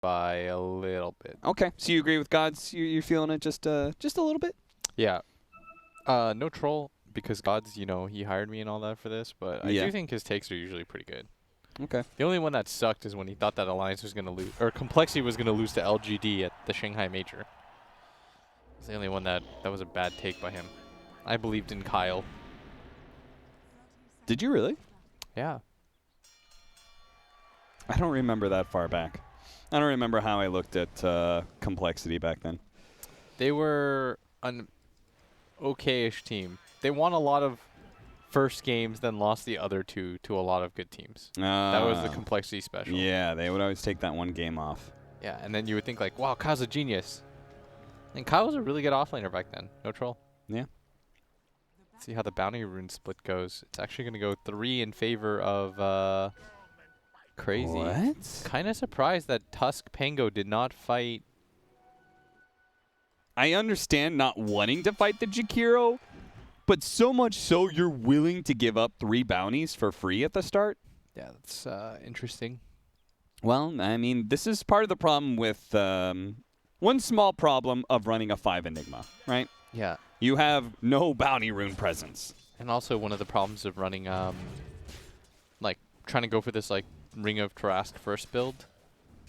by a little bit. Okay, so you agree with Gods? You're feeling it just a little bit? Yeah. No troll, because Gods, you know, he hired me and all that for this, but I do think his takes are usually pretty good. Okay. The only one that sucked is when he thought that Alliance was going to lose, or Complexity was going to lose to LGD at the Shanghai Major. It's the only one that was a bad take by him. I believed in Kyle. Did you really? Yeah. I don't remember that far back. I don't remember how I looked at Complexity back then. They were an okay-ish team. They won a lot of first games, then lost the other two to a lot of good teams. That was the Complexity special. Yeah, they would always take that one game off. Yeah, and then you would think like, wow, Kyle's a genius. And Kyle was a really good offlaner back then. No troll. Yeah. Let's see how the bounty rune split goes. It's actually going to go 3 in favor of Crazy. What? Kind of surprised that Tusk Pango did not fight. I understand not wanting to fight the Jakiro, but so much so you're willing to give up 3 bounties for free at the start? Yeah, that's interesting. Well, I mean, this is part of the problem with one small problem of running a 5 Enigma, right? Yeah. You have no bounty rune presence. And also one of the problems of running, like, trying to go for this, like, Ring of Tarask first build.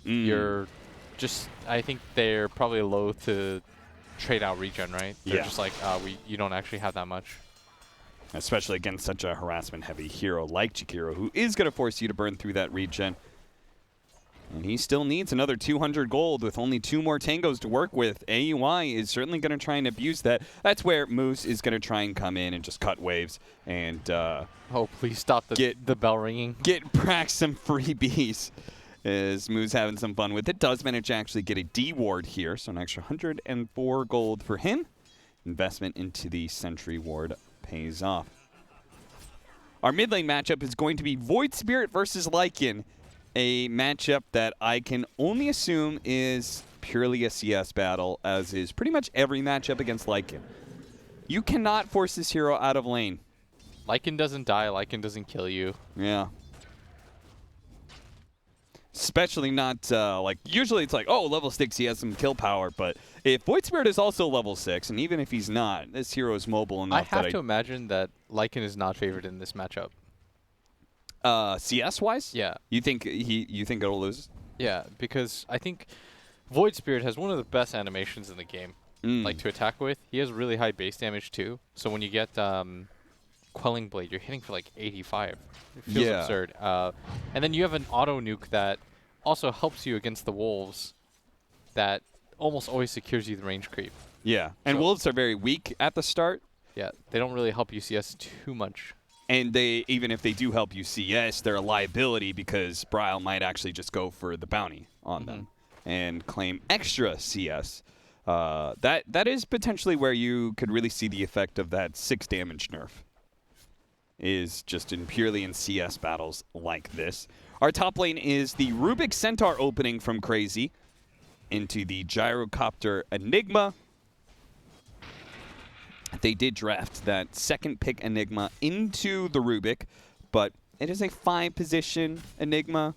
You're just, I think they're probably loath to trade out regen, right? They're just like, you don't actually have that much. Especially against such a harassment-heavy hero like Jakiro, who is going to force you to burn through that regen. And he still needs another 200 gold with only 2 more tangos to work with. AUI is certainly going to try and abuse that. That's where Moose is going to try and come in and just cut waves and oh, please stop the bell ringing. Get Brax some freebies as Moose having some fun with it. Does manage to actually get a D ward here, so an extra 104 gold for him. Investment into the Sentry ward pays off. Our mid lane matchup is going to be Void Spirit versus Lycan. A matchup that I can only assume is purely a CS battle, as is pretty much every matchup against Lycan. You cannot force this hero out of lane. Lycan doesn't die, Lycan doesn't kill you. Yeah. Especially not, like, usually it's like, oh, level 6, he has some kill power, but if Void Spirit is also level 6, and even if he's not, this hero is mobile enough I have to imagine that Lycan is not favored in this matchup. CS-wise? Yeah. You think it'll lose? Yeah, because I think Void Spirit has one of the best animations in the game, like to attack with. He has really high base damage too. So when you get Quelling Blade, you're hitting for like 85. It feels absurd. And then you have an auto nuke that also helps you against the wolves. That almost always secures you the range creep. Yeah, and wolves are very weak at the start. Yeah, they don't really help you CS too much. And they, even if they do help you CS, they're a liability because Bryle might actually just go for the bounty on them and claim extra CS. That is potentially where you could really see the effect of that 6 damage nerf. Is just purely in CS battles like this. Our top lane is the Rubik Centaur opening from Crazy into the Gyrocopter Enigma. They did draft that 2nd pick Enigma into the Rubik, but it is a 5-position Enigma.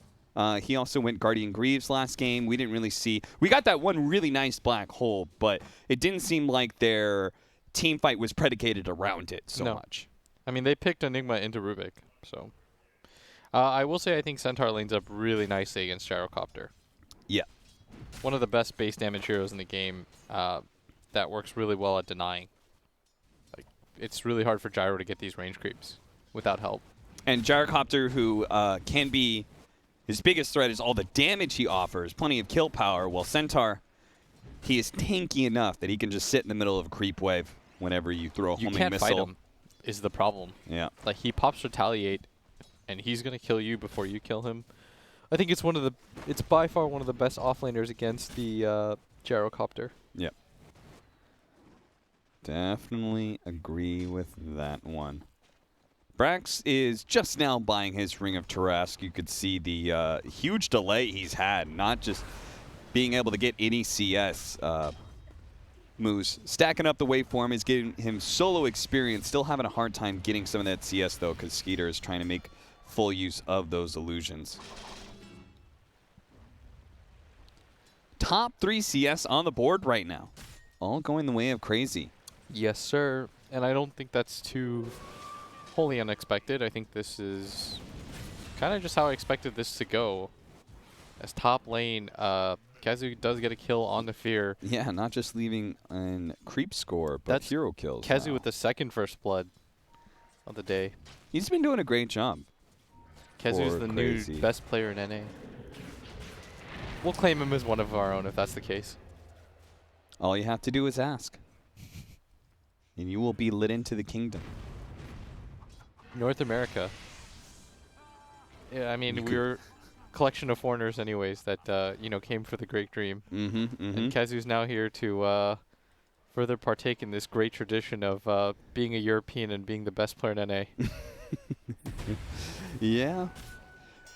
He also went Guardian Greaves last game. We didn't really see... We got that one really nice black hole, but it didn't seem like their team fight was predicated around it so much. I mean, they picked Enigma into Rubik, so... I will say I think Centaur lanes up really nicely against Gyrocopter. Yeah. One of the best base damage heroes in the game that works really well at denying. Like, it's really hard for Gyro to get these range creeps without help. And Gyrocopter, who can be... His biggest threat is all the damage he offers, plenty of kill power, while Centaur, he is tanky enough that he can just sit in the middle of a creep wave whenever you throw a homing missile. You can't fight him, is the problem. Yeah. Like, he pops Retaliate, and he's going to kill you before you kill him. I think it's it's by far one of the best offlaners against the Gyrocopter. Yeah. Definitely agree with that one. Brax is just now buying his Ring of Tarask. You could see the huge delay he's had, not just being able to get any CS. Moose stacking up the waveform is getting him solo experience, still having a hard time getting some of that CS though, because Skeeter is trying to make full use of those illusions. top 3 CS on the board right now. All going the way of CR4ZY. Yes, sir. And I don't think that's too wholly unexpected. I think this is kind of just how I expected this to go. As top lane, CR4ZY does get a kill on the Fear. Yeah, not just leaving an creep score, but That's hero kills. CR4ZY now. with the second first blood of the day. He's been doing a great job. CR4ZY is the new CR4ZY. best player in NA. We'll claim him as one of our own if that's the case. All you have to do is ask. And you will be lit into the kingdom. North America. Yeah, I mean, we're a collection of foreigners anyways that, you know, came for the great dream. And CR4ZY's now here to further partake in this great tradition of being a European and being the best player in NA. Yeah.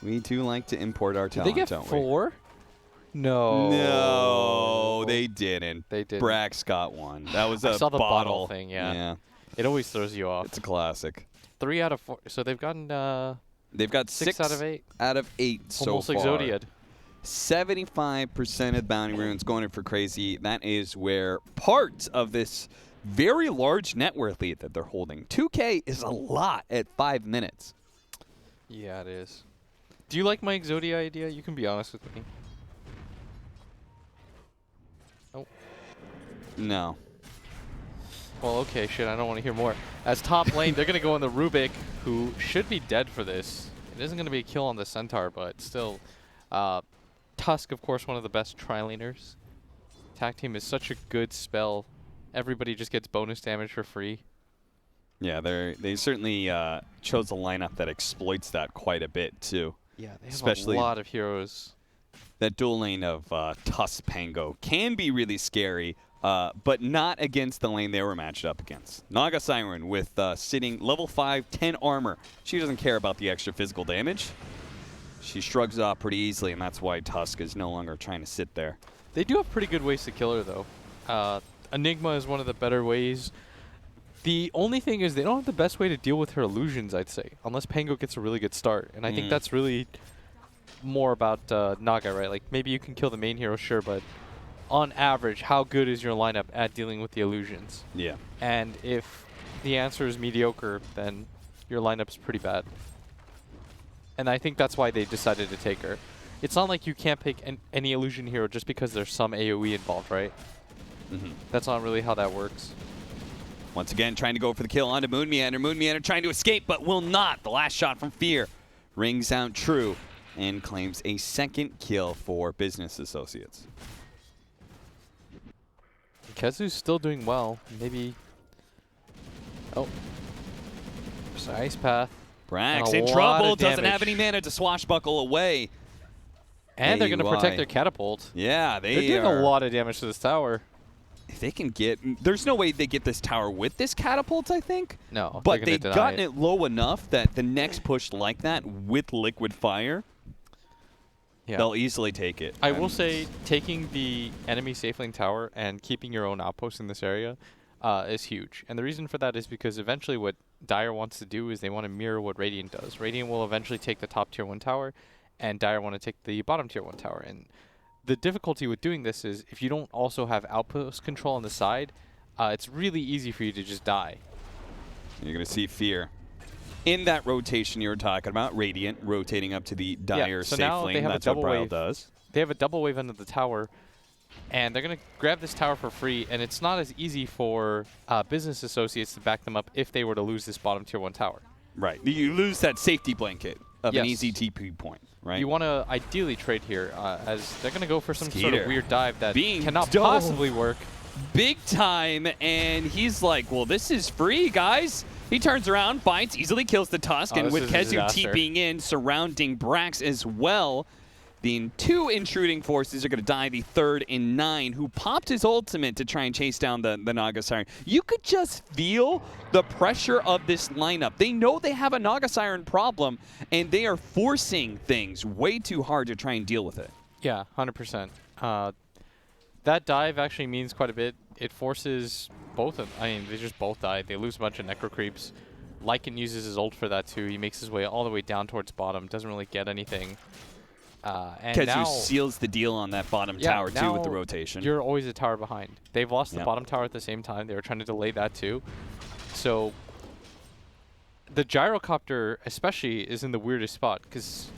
We do like to import our talent, Did they get don't we? 4? No. No, they didn't. They didn't. Brax got one. That was a I saw the bottle thing, yeah. Yeah. It always throws you off. It's a classic. 3 out of 4. So they've gotten They've got 6 out of 8. out of 8 so Almost far. Exodiad. 75% of bounty runes going in for CR4ZY. That is where part of this very large net worth lead that they're holding. 2K is a lot at 5 minutes. Yeah, it is. Do you like my Exodia idea? You can be honest with me. Oh. No. Well, okay, shit, I don't want to hear more. As top lane, they're going to go on the Rubik, who should be dead for this. It isn't going to be a kill on the Centaur, but still. Tusk, of course, one of the best tri-laners. Attack team is such a good spell. Everybody just gets bonus damage for free. Yeah, they certainly chose a lineup that exploits that quite a bit, too. Yeah, they have Especially a lot of heroes. that dual lane of Tusk Pango can be really scary, but not against the lane they were matched up against. Naga Siren with sitting level 5, 10 armor. She doesn't care about the extra physical damage. She shrugs it off pretty easily, and that's why Tusk is no longer trying to sit there. They do have pretty good ways to kill her, though. Enigma is one of the better ways. The only thing is they don't have the best way to deal with her illusions, I'd say, unless Pango gets a really good start. And I think that's really more about Naga, right? Like, maybe you can kill the main hero, sure, but on average, how good is your lineup at dealing with the illusions? Yeah. And if the answer is mediocre, then your lineup's pretty bad. And I think that's why they decided to take her. It's not like you can't pick any illusion hero just because there's some AoE involved, right? That's not really how that works. Once again, trying to go for the kill onto Moon Meander. Moon Meander trying to escape, but will not. The last shot from Fear rings out true and claims a second kill for Business Associates. CR4ZY's still doing well. Maybe. Oh. There's an Ice Path. Brax And a in lot trouble. of Doesn't have damage. any mana to swashbuckle away. And they're going to protect AUI. their catapult. Yeah, They're doing a lot of damage to this tower. If they can get, there's no way they get this tower with this catapult, I think. No, But they're they've gonna gotten deny it low enough that the next push like that with liquid fire, Yeah. they'll easily take it. I will say, taking the enemy safe lane tower and keeping your own outpost in this area is huge. And the reason for that is because eventually what Dire wants to do is they want to mirror what Radiant does. Radiant will eventually take the top tier 1 tower, and Dire want to take the bottom tier 1 tower. And the difficulty with doing this is if you don't also have outpost control on the side, it's really easy for you to just die. You're going to see Fear in that rotation you were talking about. Radiant rotating up to the Dire so safe now lane. they have a That's what double Braille wave. does. They have a double wave under the tower, and they're going to grab this tower for free, and it's not as easy for business associates to back them up if they were to lose this bottom tier 1 tower. Right. You lose that safety blanket of an Yes. easy TP point, right? You want to ideally trade here, as they're going to go for some sort Skeeter of weird dive that being cannot dove. possibly work. Big time, and he's like, well, this is free, guys. He turns around, bites, easily kills the Tusk, Oh, and this with is a CR4ZY disaster. TPing in, surrounding Brax as well, the 2 intruding forces are going to die. The third in 9, who popped his ultimate to try and chase down the Naga Siren. You could just feel the pressure of this lineup. They know they have a Naga Siren problem, and they are forcing things way too hard to try and deal with it. Yeah, 100%. That dive actually means quite a bit. It forces both of them. I mean, they just both die. They lose a bunch of Necro Creeps. Lycan uses his ult for that too. He makes his way all the way down towards bottom. Doesn't really get anything. And Because now who seals the deal on that bottom tower, too, with the rotation. You're always a tower behind. They've lost the bottom tower at the same time. They were trying to delay that, too. So the gyrocopter, especially, is in the weirdest spot, because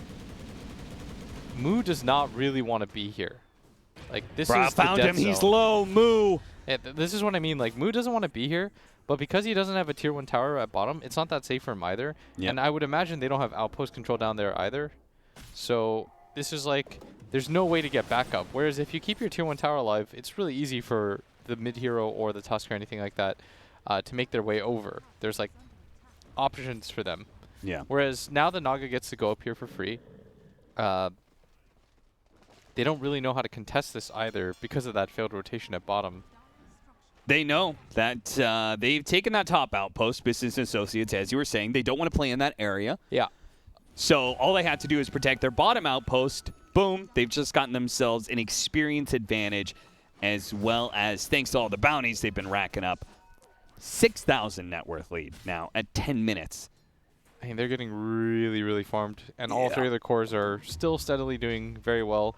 Moo does not really want to be here. Like, this is found the him. death He's zone. low. Moo. Yeah, this is what I mean. Like, Moo doesn't want to be here, but because he doesn't have a tier 1 tower at bottom, it's not that safe for him either. Yep. And I would imagine they don't have outpost control down there either. So this is like, there's no way to get back up. Whereas if you keep your tier 1 tower alive, it's really easy for the mid hero or the Tusk or anything like that to make their way over. There's like options for them. Yeah. Whereas now the Naga gets to go up here for free. They don't really know how to contest this either because of that failed rotation at bottom. They know that they've taken that top outpost, Business Associates, as you were saying. They don't want to play in that area. Yeah. So all they have to do is protect their bottom outpost. Boom. They've just gotten themselves an experience advantage, as well as, thanks to all the bounties they've been racking up, 6,000 net worth lead now at 10 minutes. I mean, they're getting really, really farmed. And all three of their cores are still steadily doing very well.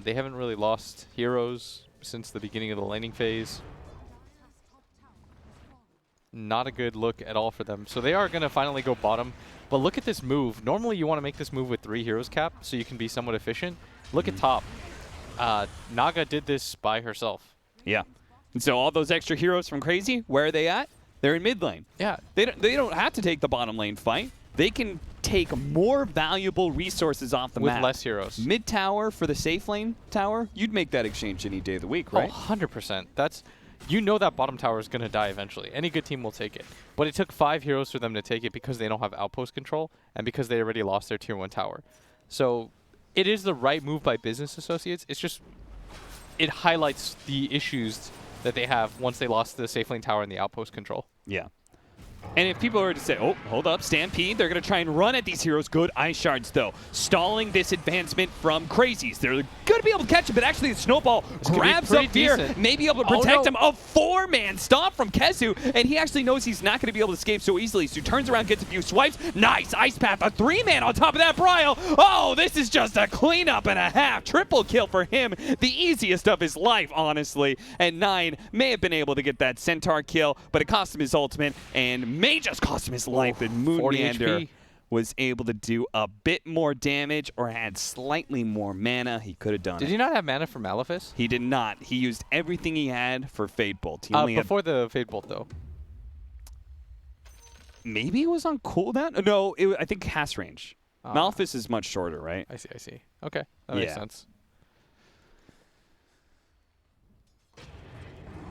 They haven't really lost heroes since the beginning of the laning phase. Not a good look at all for them. So they are going to finally go bottom. But look at this move. Normally you want to make this move with 3 heroes cap so you can be somewhat efficient. Look at top. Naga did this by herself. Yeah. And so all those extra heroes from Crazy, where are they at? They're in mid lane. Yeah. They don't have to take the bottom lane fight. They can take more valuable resources off the map. With less heroes. Mid tower for the safe lane tower, you'd make that exchange any day of the week, right? Oh, 100%. That's, you know that bottom tower is going to die eventually. Any good team will take it. But it took 5 heroes for them to take it because they don't have outpost control and because they already lost their tier 1 tower. So it is the right move by Business Associates. It's just, it highlights the issues that they have once they lost the safe lane tower and the outpost control. Yeah. And if people were to say, oh, hold up, Stampede, they're going to try and run at these heroes. Good ice shards, though. Stalling this advancement from Crazies. They're going to be able to catch it, but actually the Snowball grabs up here, may be able to protect him. A 4-man stop from Kezu, and he actually knows he's not going to be able to escape so easily, so he turns around, gets a few swipes. Nice Ice Path, a 3-man on top of that Bryle. Oh, this is just a cleanup and a half. Triple kill for him. The easiest of his life, honestly. And 9 may have been able to get that Centaur kill, but it cost him his ultimate, and may just cost him his life. And Moon Meander was able to do a bit more damage or had slightly more mana. He could have done it. Did he not have mana for Malefice? He did not. He used everything he had for Fade Bolt. He only before the Fade Bolt, though. Maybe it was on cooldown? No, I think cast range. Malefice is much shorter, right? I see. Okay, that makes sense.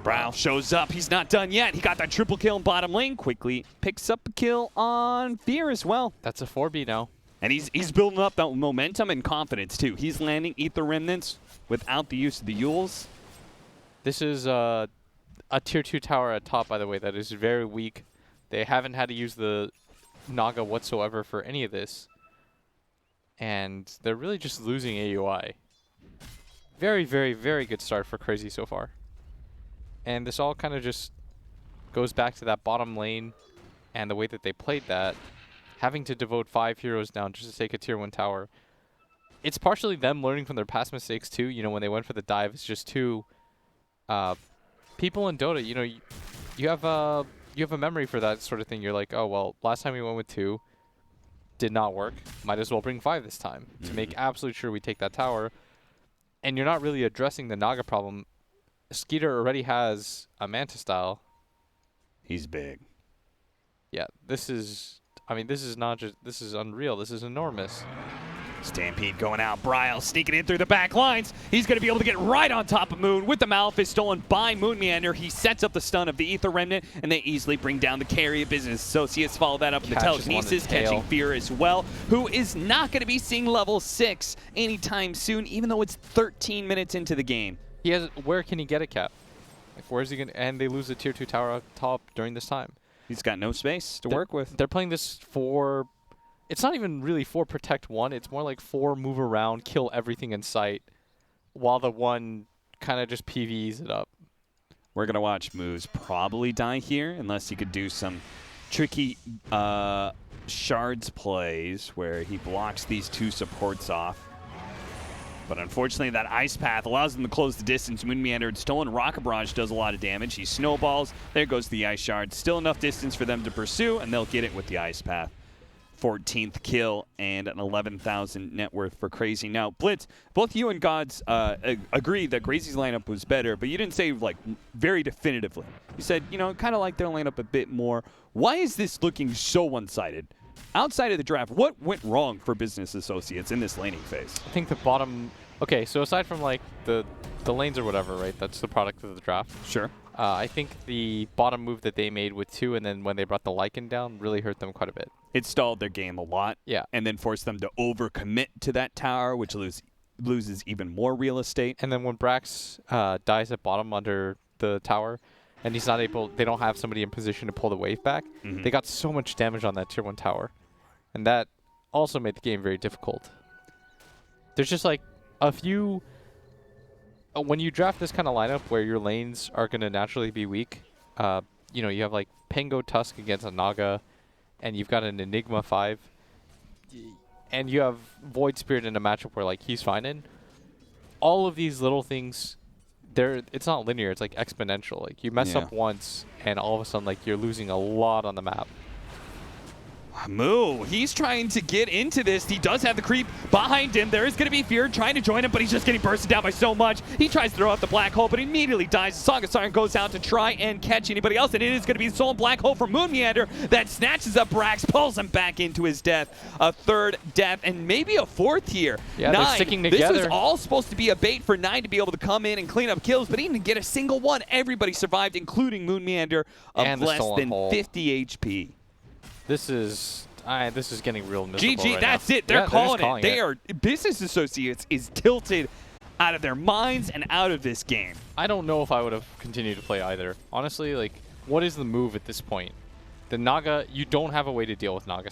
Brow shows up. He's not done yet. He got that triple kill in bottom lane. Quickly picks up a kill on Fear as well. That's a 4B now. And he's building up that momentum and confidence, too. He's landing Ether Remnants without the use of the Yules. This is a tier 2 tower at top, by the way, that is very weak. They haven't had to use the Naga whatsoever for any of this. And they're really just losing AUI. Very, very, very good start for Crazy so far. And this all kind of just goes back to that bottom lane and the way that they played that. Having to devote 5 heroes down just to take a tier 1 tower. It's partially them learning from their past mistakes too. You know, when they went for the dive, it's just too... people in Dota, you know, you have a memory for that sort of thing. You're like, oh, well, last time we went with 2. Did not work. Might as well bring 5 this time to make absolutely sure we take that tower. And you're not really addressing the Naga problem. Skeeter already has a Manta style. He's big. Yeah, this is... I mean, this is not just... This is unreal. This is enormous. Stampede going out. Bryle sneaking in through the back lines. He's going to be able to get right on top of Moon with the Malefice stolen by Moon Meander. He sets up the stun of the Ether Remnant, and they easily bring down the carry of Business Associates. Follow that up with the Telekinesis, catching Fear as well, who is not going to be seeing level 6 anytime soon, even though it's 13 minutes into the game. He has... Where can he get a cap? Like, where's he going to... And they lose the tier 2 tower up top during this time. He's got no space to work with. They're playing this for... It's not even really for protect 1. It's more like 4 move around, kill everything in sight, while the 1 kind of just PvEs it up. We're going to watch Moose probably die here, unless he could do some tricky shards plays where he blocks these 2 supports off. But unfortunately, that Ice Path allows them to close the distance. Moon Meander and Stolen Rocket Barrage does a lot of damage. He snowballs. There goes the Ice Shard. Still enough distance for them to pursue, and they'll get it with the Ice Path. 14th kill and an 11,000 net worth for Crazy. Now, Blitz, both you and Gods agreed that Crazy's lineup was better, but you didn't say, like, very definitively. You said, you know, kind of like their lineup a bit more. Why is this looking so one-sided? Outside of the draft, what went wrong for Business Associates in this laning phase? I think the bottom... Okay, so aside from, like, the lanes or whatever, right, that's the product of the draft. Sure. I think the bottom move that they made with 2 and then when they brought the Lycan down really hurt them quite a bit. It stalled their game a lot. Yeah. And then forced them to overcommit to that tower, which loses even more real estate. And then when Brax dies at bottom under the tower, and he's not able, they don't have somebody in position to pull the wave back, they got so much damage on that tier 1 tower. And that also made the game very difficult. There's just like a few... when you draft this kind of lineup where your lanes are going to naturally be weak, you know, you have like Pango Tusk against a Naga, and you've got an Enigma 5, and you have Void Spirit in a matchup where like he's fine in. All of these little things, it's not linear, it's like exponential. Like you mess up once, and all of a sudden like you're losing a lot on the map. Moo, he's trying to get into this. He does have the creep behind him. There is going to be Fear trying to join him, but he's just getting bursted down by so much. He tries to throw out the black hole, but immediately dies. The Song of Siren goes out to try and catch anybody else, and it is going to be the Soul Black Hole from Moon Meander that snatches up Brax, pulls him back into his death. A third death, and maybe a fourth here. Yeah, they're sticking together. This was all supposed to be a bait for 9 to be able to come in and clean up kills, but he didn't get a single one. Everybody survived, including Moon Meander of less than 50 HP. This is getting real miserable. GG, right that's now. it. They're calling calling it. They are Business Associates is tilted out of their minds and out of this game. I don't know if I would have continued to play either. Honestly, like, what is the move at this point? The Naga, you don't have a way to deal with Naga